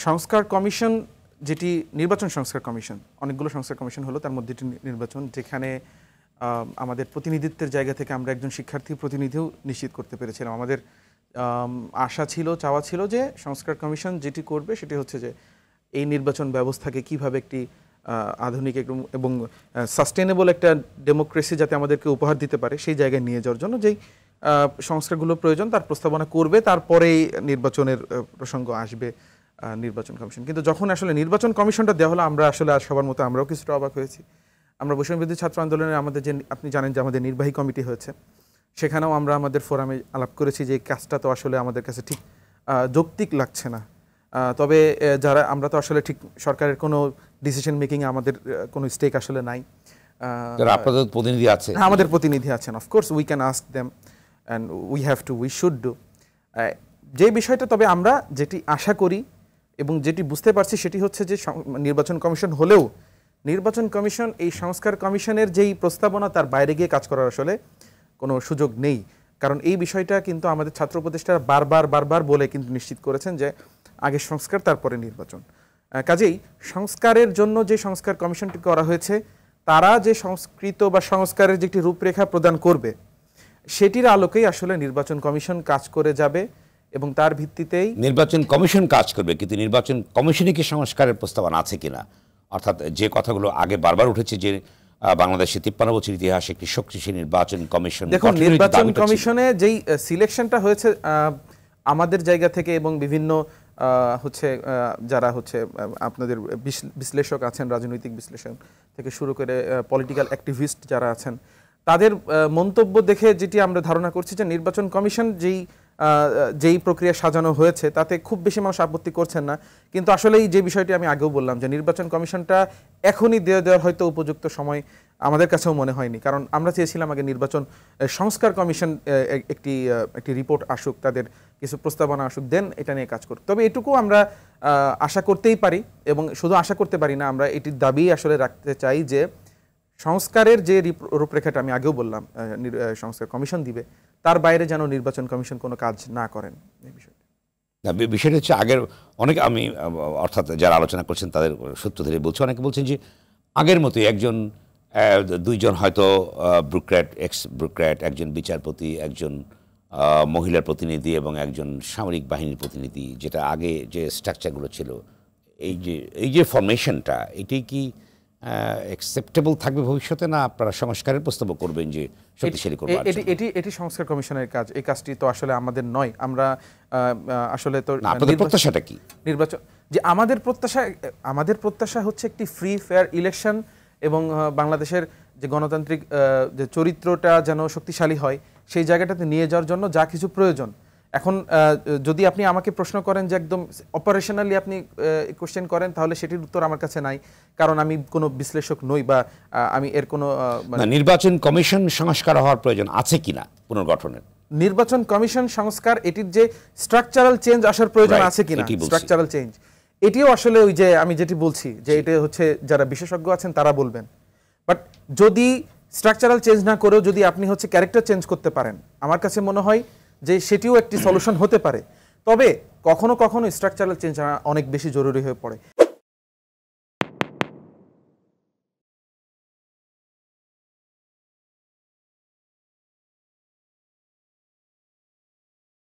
সংস্কার কমিশন যেটি নির্বাচন সংস্কার কমিশন, অনেকগুলো সংস্কার কমিশন হলো, তার মধ্যে একটি নির্বাচন, যেখানে আমাদের প্রতিনিধিত্বের জায়গা থেকে আমরা একজন শিক্ষার্থী প্রতিনিধিও নিশ্চিত করতে পেরেছিলাম। আমাদের আশা ছিল, চাওয়া ছিল যে সংস্কার কমিশন যেটি করবে সেটি হচ্ছে যে এই নির্বাচন ব্যবস্থাকে কিভাবে একটি আধুনিক এবং সাস্টেনেবল একটা ডেমোক্রেসি যাতে আমাদেরকে উপহার দিতে পারে সেই জায়গায় নিয়ে যাওয়ার জন্য যেই সংস্কারগুলো প্রয়োজন তার প্রস্তাবনা করবে, তারপরেই নির্বাচনের প্রসঙ্গ আসবে নির্বাচন কমিশন। কিন্তু যখন আসলে নির্বাচন কমিশনটা দেওয়া হলো, আমরা আসলে আর সবার মতো আমরাও কিছুটা অবাক হয়েছি। আমরা বৈষম্যবিরোধী ছাত্র আন্দোলনের আমাদের যে, আপনি জানেন যে আমাদের নির্বাহী কমিটি হয়েছে, সেখানেও আমরা আমাদের ফোরামে আলাপ করেছি যে এই কাজটা তো আসলে আমাদের কাছে ঠিক যৌক্তিক লাগছে না। তবে যারা আমরা তো আসলে ঠিক সরকারের কোনো ডিসিশন মেকিংয়ে আমাদের কোনো স্টেক আসলে নাই। আপনাদের প্রতিনিধি আছে? আমাদের প্রতিনিধি আছেন, of course we can ask them and we should do যে বিষয়টা। তবে আমরা যেটি আশা করি এবং যেটি বুঝতে পারছি সেটি হচ্ছে যে নির্বাচন কমিশন হলেও নির্বাচন কমিশন এই সংস্কার কমিশনের যেই প্রস্তাবনা তার বাইরে গিয়ে কাজ করার আসলে কোনো সুযোগ নেই। কারণ এই বিষয়টা কিন্তু আমাদের ছাত্র উপদেষ্টারা বারবার বলে কিন্তু নিশ্চিত করেছেন যে আগে সংস্কার তারপরে নির্বাচন। কাজেই সংস্কারের জন্য যে সংস্কার কমিশনটি করা হয়েছে, তারা যে সংস্কৃত বা সংস্কারের যে একটি রূপরেখা প্রদান করবে সেটির আলোকেই আসলে নির্বাচন কমিশন কাজ করে যাবে এবং তার ভিত্তিতেই নির্বাচন কমিশন কাজ করবে। কিন্তু নির্বাচন কমিশনে কি সংস্কারের প্রস্তাবনা আছে কিনা, অর্থাৎ যে কথাগুলো আগে বারবার উঠেছে যে বাংলাদেশের 53 বছর ইতিহাসে একটি শক্তিশালী নির্বাচন কমিশন। দেখুন, নির্বাচন কমিশনে যেই সিলেকশনটা হয়েছে আমাদের জায়গা থেকে এবং বিভিন্ন হচ্ছে যারা হচ্ছে আপনাদের বিশ্লেষক আছেন, রাজনৈতিক বিশ্লেষক থেকে শুরু করে পলিটিক্যাল অ্যাক্টিভিস্ট যারা আছেন, তাদের মন্তব্য দেখে যেটি আমরা ধারণা করছি যে নির্বাচন কমিশন যেই প্রক্রিয়া সাজানো হয়েছে তাতে খুব বেশি মানুষ আপত্তি করছেন না। কিন্তু আসলে যে বিষয়টি আমি আগেও বললাম যে নির্বাচন কমিশনটা এখনই দেওয়ার হয়তো উপযুক্ত সময় আমাদের কাছেও মনে হয়নি। কারণ আমরা চেয়েছিলাম আগে নির্বাচন সংস্কার কমিশন একটি রিপোর্ট আসুক, তাদের কিছু প্রস্তাবনা আসুক, দেন এটা নিয়ে কাজ করুক। তবে এটুকু আমরা আশা করতেই পারি এবং শুধু আশা করতে পারি না, আমরা এটির দাবি আসলে রাখতে চাই যে সংস্কারের যে রূপরেখাটা আমি আগেও বললাম সংস্কার কমিশন দিবে, তার বাইরে যেন নির্বাচন কমিশন কোনো কাজ না করেন। এই বিষয়টা হচ্ছে আগের অনেক আমি অর্থাৎ যারা আলোচনা করছেন তাদের সূত্র ধরে বলছি, অনেকে বলছেন যে আগের মতোই দুইজন হয়তো এক্স ব্রুক্র্যাট, একজন বিচারপতি, একজন মহিলার প্রতিনিধি এবং একজন সামরিক বাহিনীর প্রতিনিধি, যেটা আগে যে স্ট্রাকচারগুলো ছিল, এই যে ফরমেশনটা, এটি কি অ্যাকসেপ্টেবল থাকবে ভবিষ্যতে, না আপনারা সংস্কারের প্রস্তাব করবেন যে শক্তিশালী করবেন? এটি সংস্কার কমিশনের কাজ, এই কাজটি তো আসলে আমাদের নয়। আমরা আসলে তো আপনাদের প্রত্যাশাটা কি? নির্বাচন যে আমাদের প্রত্যাশা হচ্ছে একটি ফ্রি ফেয়ার ইলেকশন এবং বাংলাদেশের যে গণতান্ত্রিক যে চরিত্রটা যেন শক্তিশালী হয়, সেই জায়গাটাতে নিয়ে যাওয়ার জন্য যা কিছু প্রয়োজন। এখন যদি আপনি আমাকে প্রশ্ন করেন যে একদম অপারেশনালি আপনি কোশ্চেন করেন, তাহলে সেটির উত্তর আমার কাছে নাই, কারণ আমি কোনো বিশ্লেষক নই বা আমি এর কোনো নির্বাচন কমিশন সংস্কার হওয়ার প্রয়োজন আছে কিনা পুনর্গঠনের? নির্বাচন কমিশন সংস্কার, এটির যে স্ট্রাকচারাল চেঞ্জ আসার প্রয়োজন আছে কিনা, স্ট্রাকচারাল চেঞ্জ এটিও আসলে ওই যে আমি যেটি বলছি যে এটা হচ্ছে যারা বিশেষজ্ঞ আছেন তারা বলবেন। বাট যদি স্ট্রাকচারাল চেঞ্জ না করেও যদি আপনি হচ্ছে ক্যারেক্টার চেঞ্জ করতে পারেন, আমার কাছে মনে হয় যে সেটিও একটি সলিউশন হতে পারে। তবে কখনো কখনো স্ট্রাকচারাল চেঞ্জ অনেক বেশি জরুরি হয়ে পড়ে।